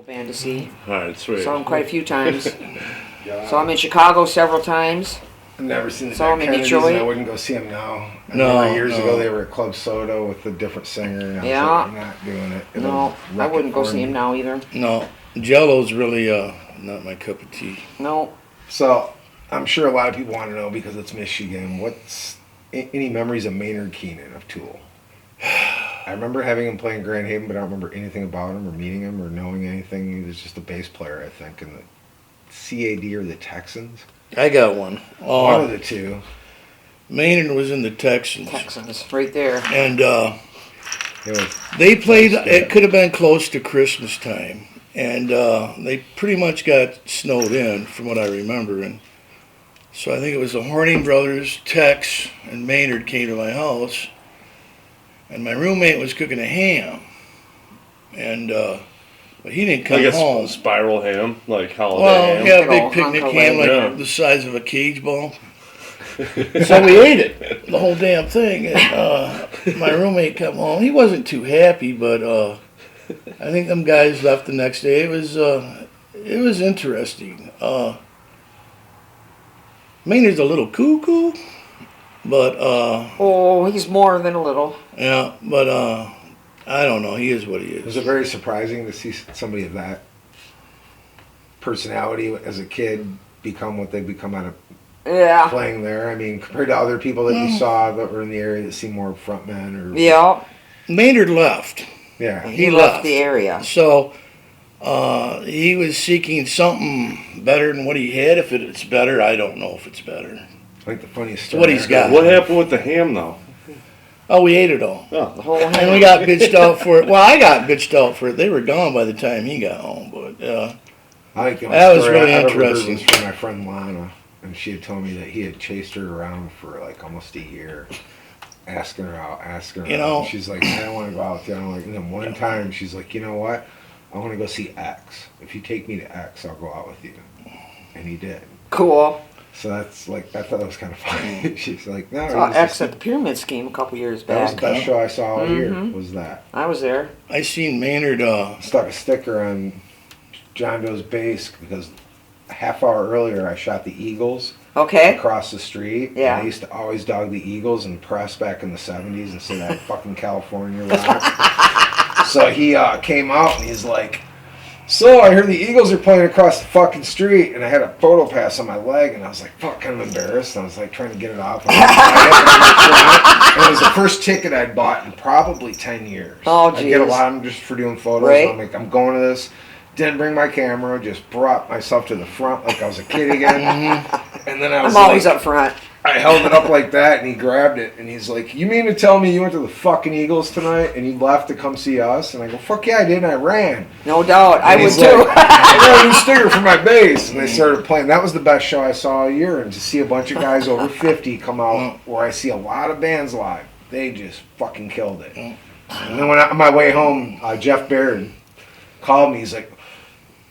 Band to see. Alright, sweet. Saw him quite a few times. Yeah. Saw him in Chicago several times. I've never seen the Saw him in Kennedys, Detroit. and I wouldn't go see them now. I No, remember years no. ago they were at Club Soda with a different singer, and I Yeah. was like, I'm not doing it. It'll No, I wreck it wouldn't go for see me. him now either. No, Jello's really not my cup of tea. No. So I'm sure a lot of people want to know because it's Michigan. What's any memories of Maynard Keenan of Tool? I remember having him play in Grand Haven, but I don't remember anything about him or meeting him or knowing anything. He was just a bass player, I think, in the CAD or the Texans. I got one. One of the two. Maynard was in the Texans, Texans, right there. and It was they played. It could have been close to Christmas time, and they pretty much got snowed in, from what I remember. And so I think it was the Horning brothers, Tex, and Maynard came to my house, and my roommate was cooking a ham, and but he didn't come I guess home. spiral ham, like holiday Well, ham. yeah, a Big big old picnic hunk of ham, like leg. the size of a cage ball. So we ate it, the whole damn thing. And my roommate come home. He wasn't too happy, but I think them guys left the next day. It was interesting. Maynard's a little cuckoo, but Oh, he's more than a little. yeah, but I don't know. He is what he Was is. it very surprising to see somebody of that personality as a kid become what they become out of Yeah. playing there? I mean, compared to other people that you saw that were in the area that seemed more frontmen or Yeah. Maynard left. yeah. He left. left the area. So he was seeking something better than what he had. If it's better, I don't know if it's better. I think the funniest It's story. what he's got. What happened with the ham, though? Oh, we ate it all. The whole And we got bitched out for it. Well, I got bitched out for it. They were gone by the time he got home. But I think the only That was story really I ever heard interesting. was from my friend Lana, and she had told me that he had chased her around for like almost a year, asking her out. You know- And she's like, I don't want to go out with you. I'm like, and then one time she's like, you know what? I want to go see X. If you take me to X, I'll go out with you. And he did. Cool. So that's like, I thought that was kind of funny. She's like, no, Saw it was X just- at the Pyramid Scheme a couple years that was back. the best show I saw all year. Mhm. Was that? I was there. I seen Maynard. Stuck a sticker on John Doe's bass because a half hour earlier I shot the Eagles Okay. across the street. Yeah. And I used to always dog the Eagles and press back in the 70s and say that fucking California rock. So he came out and he's like, so I heard the Eagles are playing across the fucking street, and I had a photo pass on my leg, and I was like, fuck, kind of embarrassed. And I was like trying to get it off. And it was the first ticket I'd bought in probably 10 years. Oh, I get a geez. lot of them just for doing photos. Right. And I'm like, I'm going to this. Didn't bring my camera, just brought myself to the front like I was a kid again. And then I was I'm always like, up front. I held it up like that, and he grabbed it, and he's like, you mean to tell me you went to the fucking Eagles tonight, and you left to come see us? And I go, fuck yeah, I did, and I ran. No doubt. I And would he's too. like, I got a new sticker for my bass. And they started playing. That was the best show I saw all year, and to see a bunch of guys over 50 come out, where I see a lot of bands live, they just fucking killed it. And then when on my way home, Jeff Baird called me, he's like,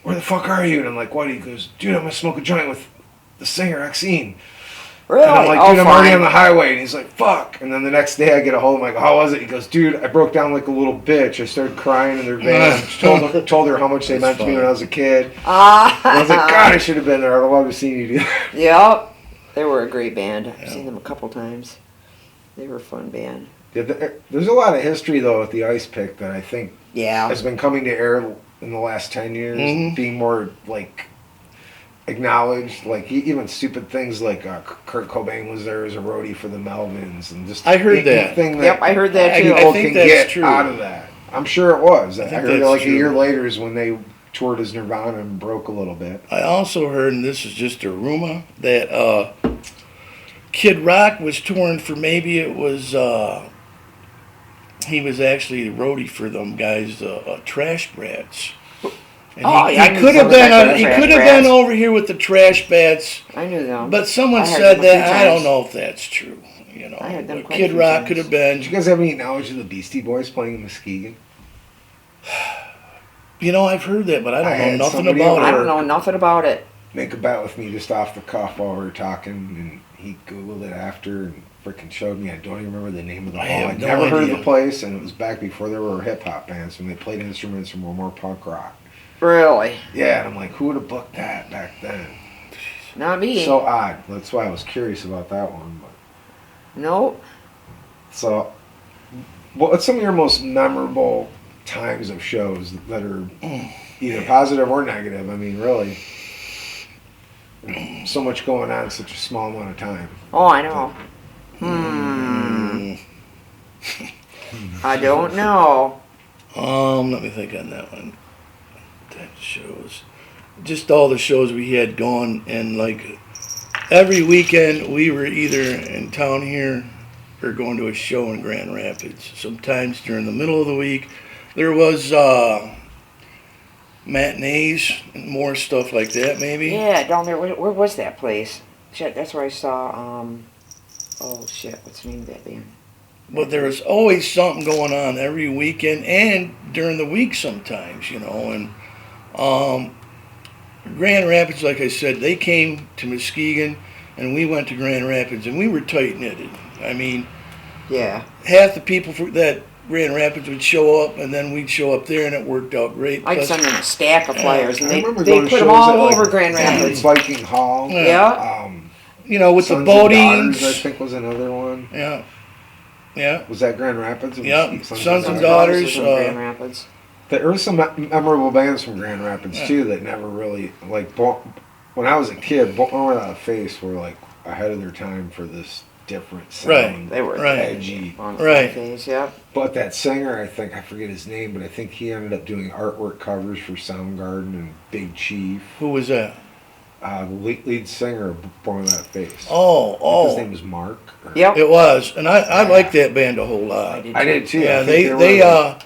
where the fuck are you? And I'm like, what? He goes, dude, I'm gonna smoke a joint with the singer, Exene. Really? And I'm like, Oh, dude, I'm already fine. on the highway. And he's like, fuck. And then the next day I get a hold of him. I go, how was it? He goes, dude, I broke down like a little bitch. I started crying in their van. told her how much they meant to me when I was a kid. And I was like, God, I should have been there. I'd love to see you do that. Yep. They were a great band. I've seen them a couple times. They were a fun band. Yeah, there's a lot of history, though, with the Ice Pick that I think Yeah. has been coming to air in the last 10 years. Mhm. Being more, like, acknowledged. Like, even stupid things like Kurt Cobain was there as a roadie for the Melvins. And just I heard that. Thing Yep, I heard that too. people I think can that's get true. out of that. I'm sure it was. I think heard it that's like a year true. later is when they toured as Nirvana and broke a little bit. I also heard, and this is just a rumor, that Kid Rock was touring for maybe it was. He was actually the roadie for them guys, Trash Brats. And Oh, yeah, I he knew could have something been. like that, He Trash could have Brats. been over here with the Trash Brats. I knew them. But someone I heard said them a few that. I times. don't know if that's true. You know, I heard them But quite a Kid few Rock times. could have been. Did you guys have any knowledge of the Beastie Boys playing in Muskegon? You know, I've heard that, but I I don't know had nothing somebody about I it. don't know nothing about it. Make a bet with me just off the cuff while we were talking, and he Googled it after and freaking showed me. I don't even remember the name of the I hall. have I'd no never heard of idea. the place, and it was back before there were hip hop bands, and they played instruments and were more punk rock. Really? Yeah, and I'm like, who would have booked that back then? Not me. So odd. That's why I was curious about that one. But. Nope. So, what's some of your most memorable times of shows that are either positive or negative? I mean, really, so much going on in such a small amount of time. Oh, I know. I don't know. Let me think on that one. That shows. Just all the shows we had going, and like every weekend we were either in town here or going to a show in Grand Rapids. Sometimes during the middle of the week there was matinees and more stuff like that maybe. Yeah, down there. Where was that place? Shit, that's where I saw. Oh shit, what's the name of that band? But there was always something going on every weekend and during the week sometimes, you know. And Grand Rapids, like I said, they came to Muskegon and we went to Grand Rapids and we were tight-knitted. I mean, Yeah. half the people for that Grand Rapids would show up and then we'd show up there and it worked out great. I'd Plus- send them a stack of flyers, and I they remember put going to them shows all at, like, over Grand Rapids. Viking Hall. Yeah. you know, with Sons the and boatings. Daughters, I think was another one. Yeah. Yeah. Was that Grand Rapids? It was Yeah. Sons Sons and and Daughters. was in Grand Rapids. There were some memorable bands from Grand Rapids too that never really like. When I was a kid, Born Without a Face were like ahead of their time for this different sound. They were Right. edgy. On Right. phase, yeah. But that singer, I think I forget his name, but I think he ended up doing artwork covers for Soundgarden and Big Chief. Who was that? The lead singer of Born Without a Face. Oh, His name was Mark. or- Yep. It was, and I liked that band a whole lot. I did too. Yeah, I think they I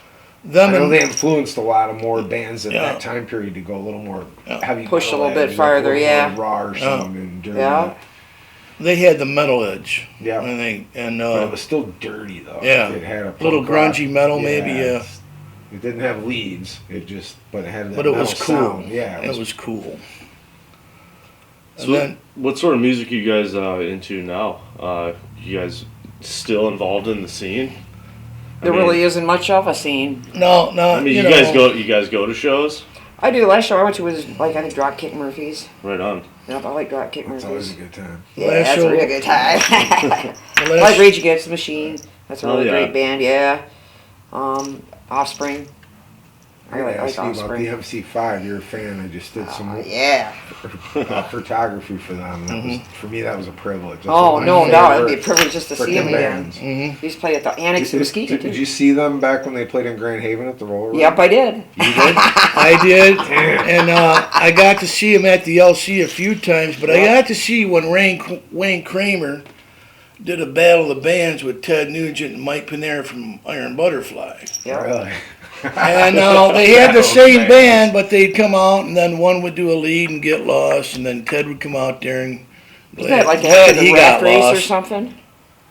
them know and they influenced a lot of more bands at Yeah. that time period to go a little more heavy. Push a metal little bit edge, farther, like a yeah. little more raw or something. During Yeah. that. they had the metal edge. Yeah. I think, and But it was still dirty though. yeah. It had a little punk rock- grungy metal maybe. Yeah, It didn't have leads. It just, but it had that but it was metal cool. sound. Yeah. It was cool. So And then what sort of music are you guys into now? You guys still involved in the scene? There really isn't much of a scene. no, I mean, you know, guys go to shows? I do. Last show I went to was like I think Dropkick Murphys. Right on. Yep, I like Dropkick It's always a Murphys. good time. Yeah, Last that's show- a real good time. the I last- like Rage Against the Machine. That's a Oh, really yeah. great band. Yeah. Offspring. I I like asked you about the Offspring. MC5. You're a fan. I just did some Yeah. photography for them. And that was, for me, that was a privilege. That's Oh one of no, my no, it'd be a favorite privilege just to see them frickin' again. bands. We used to play at the Annex in Muskegon Did too. you see them back when they played in Grand Haven at the Roller? Yep, I did. You did? I did, and I got to see him at the LC a few times, but I got to see when Wayne Kramer did a battle of the bands with Ted Nugent and Mike Panera from Iron Butterfly. Yep. Really? And they had the same band, but they'd come out, and then one would do a lead and get lost, and then Ted would come out there and Isn't that like glad after he the got raft race or lost. something?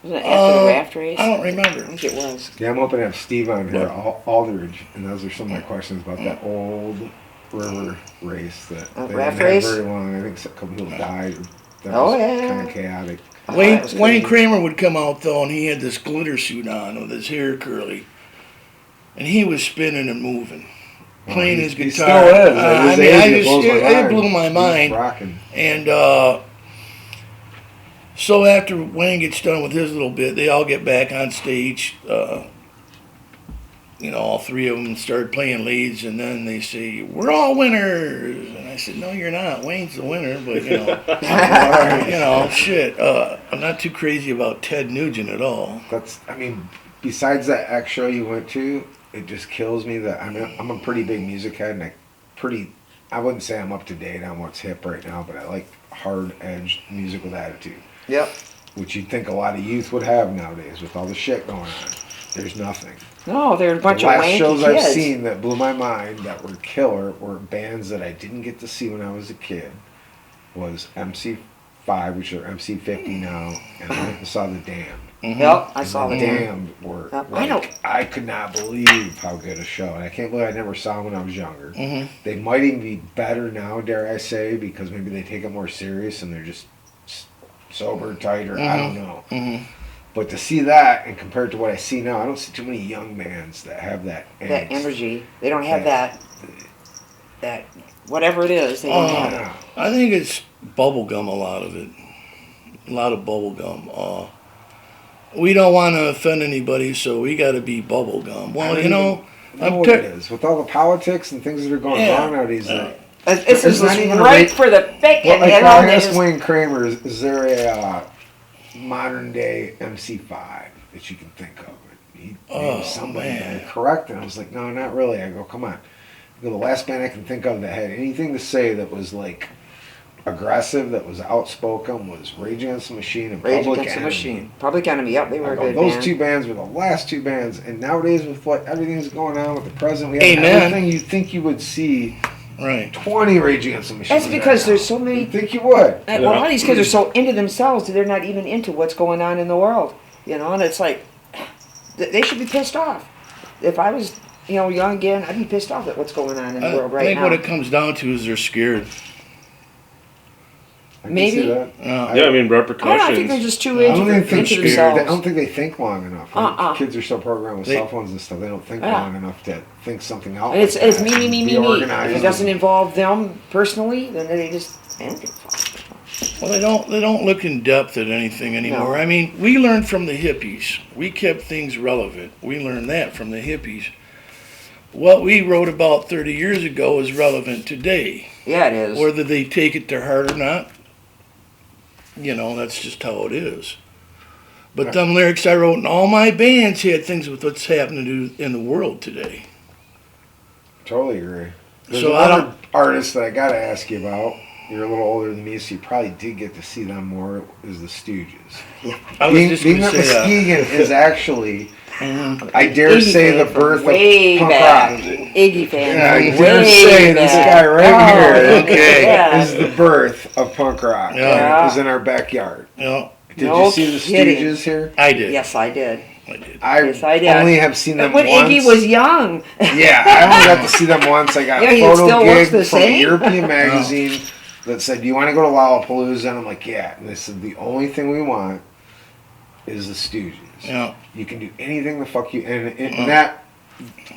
Isn't it after the raft race? I don't I remember. think it was. Yeah, I'm hoping to have Steve on here, Aldridge, and those are some of my questions about that old river race that they raft didn't have race? very long. I think a couple people died. That Oh, was yeah. kind of chaotic. Wayne that was Wayne crazy. Kramer would come out though, and he had this glitter suit on with his hair curly, and he was spinning and moving, playing his He guitar. still is. At his age, it blows my it mind. blew my He's mind. rocking. And so after Wayne gets done with his little bit, they all get back on stage. All three of them start playing leads, and then they say, "We're all winners." And I said, "No, you're not. Wayne's the winner." But shit. I'm not too crazy about Ted Nugent at all. Besides that X show you went to, it just kills me that I'm a pretty big music head, and I wouldn't say I'm up to date on what's hip right now, but I like hard edged music with attitude, Yep. which you'd think a lot of youth would have nowadays with all the shit going on. There's nothing. No, they're a bunch The of last wanky shows kids. I've seen that blew my mind that were killer were bands that I didn't get to see when I was a kid. Was MC5, which are MC50 now, and I went and saw the Damned. Yep, I saw The the Damned were Yep, I know. I could not believe how good a show, and I can't believe I never saw them when I was younger. Mhm. They might even be better now, dare I say, because maybe they take it more serious and they're just sober, tighter. I don't know. Mhm. But to see that and compared to what I see now, I don't see too many young bands that have that that angst. energy. They don't have that. that whatever it is, they don't have it. I think it's bubble gum. A lot of it. A lot of bubble gum. We don't want to offend anybody, so we got to be bubble gum. Well, you know, what it is with all the politics and things that are going on nowadays. It's There's just not even a right rate- for the thick. Well, like, and I they asked just- Wayne Kramer, is there a modern day MC5 that you can think of? He named somebody man. correct, and I was like, no, not really. I go, come on. I go, the last band I can think of that had anything to say that was like aggressive, that was outspoken, was Rage Against the Machine and Rage Public Against the Enemy. Machine. Public Enemy, yep, they were I a go, good those band. two bands were the last two bands, and nowadays with what everything's going on with the president, we have Amen. everything you think you would see. Right. 20 Rage Against the Machine. That's because there's so many. You think you would? Well, a lot of these kids are so into themselves that they're not even into what's going on in the world. You know, and it's like they should be pissed off. If I was, young again, I'd be pissed off at what's going on in the world I right think now. what it comes down to is they're scared. I can Maybe. see that. Yeah, I mean I repercussions. think they're just too I don't even into think themselves. scared. I don't think they think long enough. Uh-uh. Kids are so programmed with They- cell phones and stuff. They don't think Yeah. long enough to think something out. And it's like that. me, me, me, Be me, me. organized. If it doesn't involve them personally, then they just. Well, they don't look in depth at anything anymore. No. I mean, we learned from the hippies. We kept things relevant. We learned that from the hippies. What we wrote about 30 years ago is relevant today. Yeah, it is. Whether they take it to heart or not, that's just how it is. But them lyrics I wrote in all my bands had things with what's happening in the world today. Totally agree. There's So I another don't- artist that I got to ask you about. You're a little older than me, so you probably did get to see them more. Is the Stooges? I was Being, just being going that to say Muskegon is actually, I dare Iggy say, the fan birth from way of punk back. rock. Iggy fan. Yeah, I from dare way say this back. guy right Oh, here okay. Yeah. is the birth of punk rock. Yeah. It was in our backyard. Yeah, Did No you see the kidding. Stooges here? I did. Yes, I did. I did. Yes, I did. only have seen them When once. Iggy was young. Yeah, I only got to see them once. I got Yeah, a he photo still looks gig the from a same. European magazine that said, "Do you want to go to Lollapalooza?" And I'm like, "Yeah." And they said, "The only thing we want is the Stooges. Yeah. You can do anything the fuck you." And in that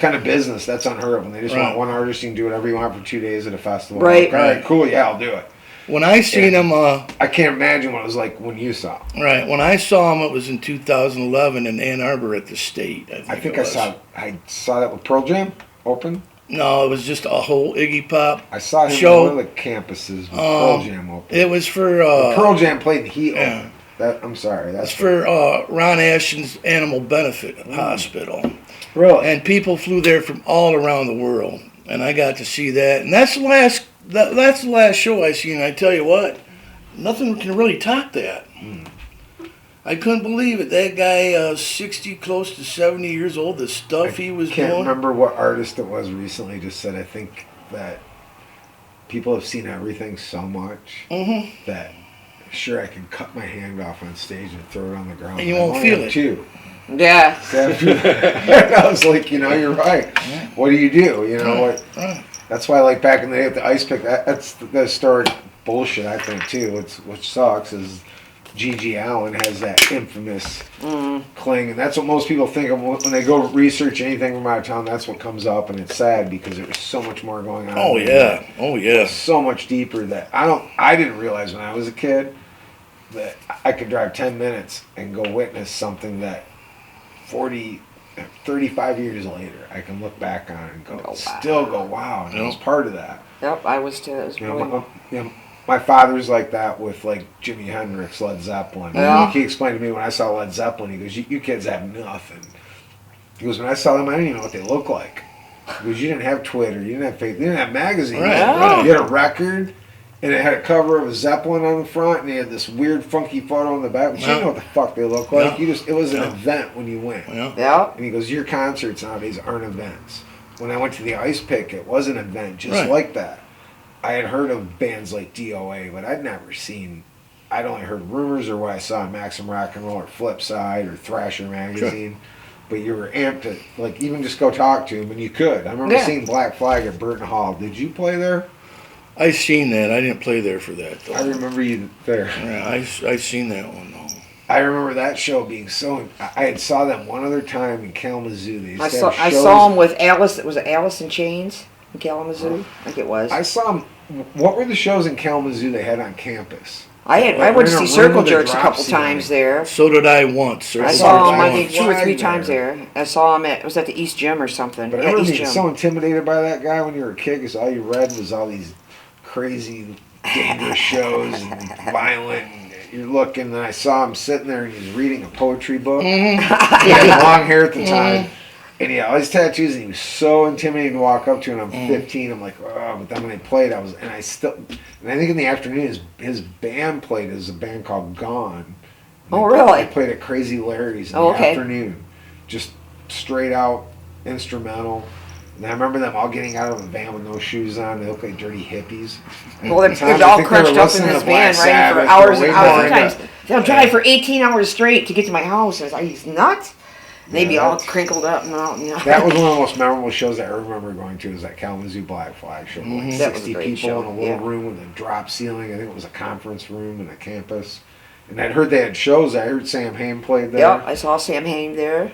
kind of business, that's unheard of. When they just Right. want one artist, you can do whatever you want for 2 days at a festival. Right. I'm like, all right, cool. Yeah, I'll do it. When I seen them, I can't imagine what it was like when you saw 'em. right, when I saw them, it was in 2011 in Ann Arbor at the State. I think it I was. saw that with Pearl Jam open. No, it was just a whole Iggy Pop. I saw him Show. on one of the campuses with Pearl Jam open. It was for Pearl Jam played and he yeah. opened. That I'm sorry. That's it's for Ron Ashton's Animal Benefit Hospital, really. and people flew there from all around the world, and I got to see that. And that's the last. That's the last show I seen. I tell you what, nothing can really top that. I couldn't believe it. That guy, 60, close to 70 years old, the stuff he was Can't doing. remember what artist it was recently. Just said I think that people have seen everything so much Mm-hmm. that sure I can cut my hand off on stage and throw it on the ground. And you I won't only feel have it. Two. Yeah. After that, I was like, you're right. What do? You know what? Right. That's why, like back in the day at the ice pick, that's the historic bullshit. I think too. Which sucks is G.G. Allen has that infamous cling, and that's what most people think of when they go research anything from out of town. That's what comes up, and it's sad because there was so much more going on. Oh yeah. Oh yeah. So much deeper that I didn't realize when I was a kid that I could drive 10 minutes and go witness something that 35 years later I can look back on and go, wow, and I was part of that. Yep, I was too. It was My father's like that with like Jimi Hendrix, Led Zeppelin. Yeah. Like he explained to me when I saw Led Zeppelin, he goes, you kids have nothing. He goes, when I saw them, I didn't even know what they looked like. He goes, you didn't have Twitter, you didn't have Facebook, you didn't have magazines. Right, right. You had a record, and it had a cover of a Zeppelin on the front, and they had this weird funky photo on the back. But you didn't know what the fuck they looked like. Yeah. It was an event when you went. Yeah. Yeah. And he goes, your concerts nowadays aren't events. When I went to the Ice Pick, it was an event just Right. like that. I had heard of bands like DOA, but I'd never seen. I'd only heard rumors or what I saw in Maxim Rock and Roll or Flipside or Thrasher magazine. But you were amped to like even just go talk to him, and you could. I remember seeing Black Flag at Burton Hall. Did you play there? I seen that. I didn't play there for that though. I remember you there. Yeah, I seen that one though. I remember that show being so. I had saw them one other time in Kalamazoo. They used to have I shows. saw him with Alice. It was Alice in Chains. in Kalamazoo? I think it was. I saw them. What were the shows in Kalamazoo they had on campus? I went to see Circle Jerks a couple times there. So did I once. I saw them, I Circle think, 2 or 3 Jerks. times there. I saw them it was at the East Gym or something. But I Yeah, remember East being Gym. so intimidated by that guy when you were a kid because all you read was all these crazy, dangerous shows and violent. And you're looking, and I saw him sitting there and he was reading a poetry book. He had long hair at the time. And he had all his tattoos, and he was so intimidating to walk up to. And I'm 15. I'm like, oh, but then when they played, and I think in the afternoon, his band played as a band called Gone. Oh, really? They played at Crazy Larry's in the okay. afternoon, just straight out instrumental. And I remember them all getting out of a van with no shoes on. They looked like dirty hippies. And Well, at the time, they're I all think they were crunched up in listening this to Black van, riding for Sabbath. hours They're and way hours. more Sometimes into- they'll drive for 18 hours straight to get to my house. And I was like, he's nuts. They'd be all that's- crinkled up and all. You know. That was one of the most memorable shows I remember going to. Was that Kalamazoo Black Flag show? Like That was a 60 great people show, in a little yeah. room with a drop ceiling. I think it was a conference room and a campus. And I'd heard they had shows. I heard Sam Hain played there. Yep, I saw Sam Hain there.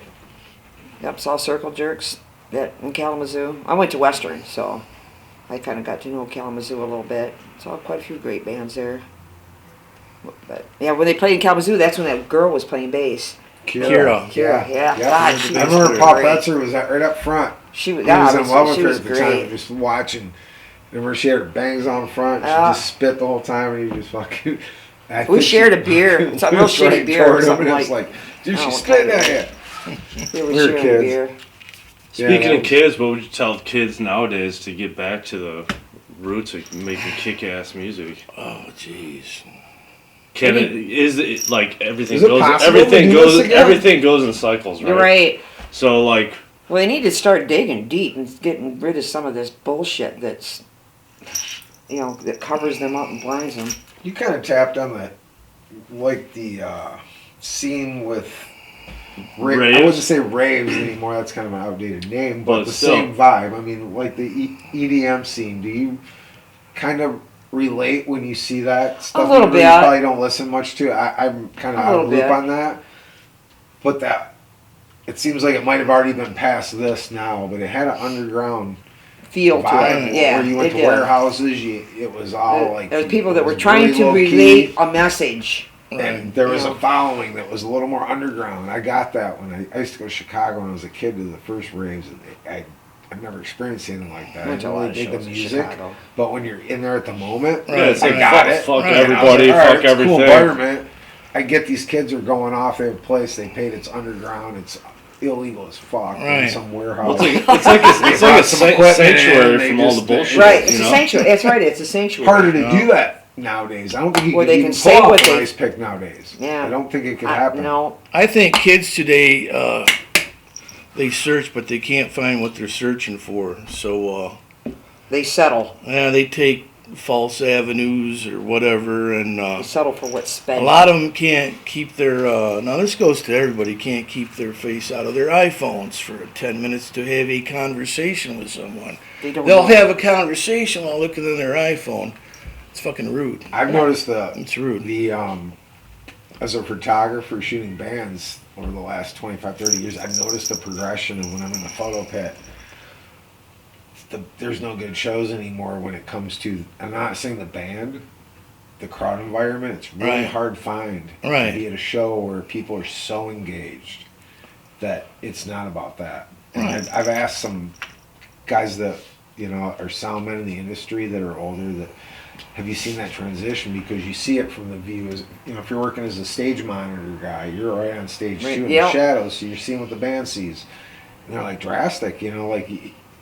Yep, saw Circle Jerks in Kalamazoo. I went to Western, so I kind of got to know Kalamazoo a little bit. Saw quite a few great bands there. But yeah, when they played in Kalamazoo, that's when that girl was playing bass. Kira. Yeah. Yep. God, she I was remember Paul great. Pretzer was right up front. She was, He was in obviously, love with she her was at the time, great. just watching. Remember, she had her bangs on front. She Yeah. just spit the whole time, and he just fucking. I We think shared she- a beer. It's a real was shitty right beer or toward him, something and it was like- like, dude, I don't she's know what spitting kind at of you. We were We were sharing a kids. beer. Speaking that of was- kids, what would you tell kids nowadays to get back to the roots of making kick-ass music? Oh, jeez. Can it is it like everything Is it goes possible to everything do this goes again? everything goes in cycles, right? You're right. So like Well, they need to start digging deep and getting rid of some of this bullshit that's, that covers them up and blinds them. You kind of tapped on the, like the scene with. Raves? I wouldn't say raves anymore. That's kind of an outdated name, but But the still. same vibe. I mean, like the EDM scene. Do you kind of relate when you see that stuff? little Even though bit. You probably don't listen much to it. I'm kind of A out of little the loop bit. on that. But that it seems like it might have already been past this now. But it had an underground Feel to vibe it. Yeah, where you went it to did. warehouses. It was all like There was people that it were was trying really to low-key. relate a message. And there was You a know. following that was a little more underground. I got that when I used to go to Chicago when I was a kid to the first raves, and I've never experienced anything like that. I Went to a didn't lot really of dig the shows in music, Chicago. but when you're in there at the moment, yeah, it's Right. like I got fuck, it. fuck Right. everybody, I was like, all fuck right, it's a cool everything. environment. I get these kids are going off. They have a place they paid. It's underground. It's illegal as fuck. Right. In some warehouse. It's like a brought some equipment in, sanctuary they from all the just- bullshit. Right, it's you a know? sanctuary. That's right, it's a sanctuary. harder to do that nowadays. I don't think you Where could they even can pull say off what an they- ice pick nowadays. Yeah. I don't think it could happen. No, I think kids today, they search, but they can't find what they're searching for. So, they settle. they take false avenues or whatever, and They settle for what's a spent. lot of them can't keep their. Now this goes to everybody. Can't keep their face out of their iPhones for 10 minutes to have a conversation with someone. They don't They'll know. have a conversation while looking at their iPhone. It's fucking rude. I've noticed It's rude. As a photographer shooting bands over the last 25, 30 years, I've noticed the progression of when I'm in the photo pit. There's no good shows anymore when it comes to, I'm not saying the band, the crowd environment. It's really Right. hard to find Right. to be at a show where people are so engaged that it's not about that. And Right. I've asked some guys that, are sound men in the industry that are older that, have you seen that transition? Because you see it from the view as, if you're working as a stage monitor guy, you're right on stage Right, too in yep. the shadows, so you're seeing what the band sees. And they're like drastic, like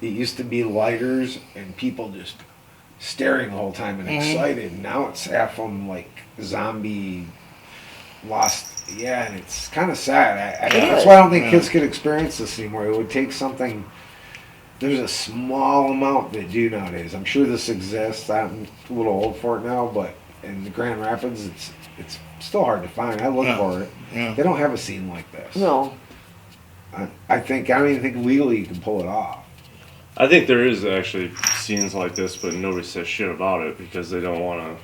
it used to be lighters and people just staring the whole time and excited. Now it's half them like zombie lost. Yeah, and it's kind of sad. That's why I don't think kids could experience this anymore. It would take something. There's a small amount that do nowadays. I'm sure this exists. I'm a little old for it now, but in the Grand Rapids, it's still hard to find. I look Yeah. for it. Yeah. They don't have a scene like this. No. I don't even think legally you can pull it off. I think there is actually scenes like this, but nobody says shit about it because they don't want to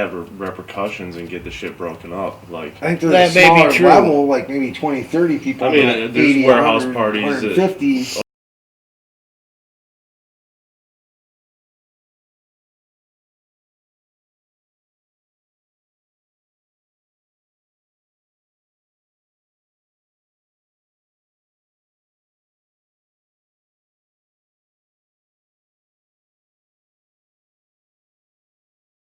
have repercussions and get the shit broken up. Like, I think there's That a may be smaller true. level, like maybe 20, 30 people. I mean, not there's 80, warehouse 100, parties that- 150.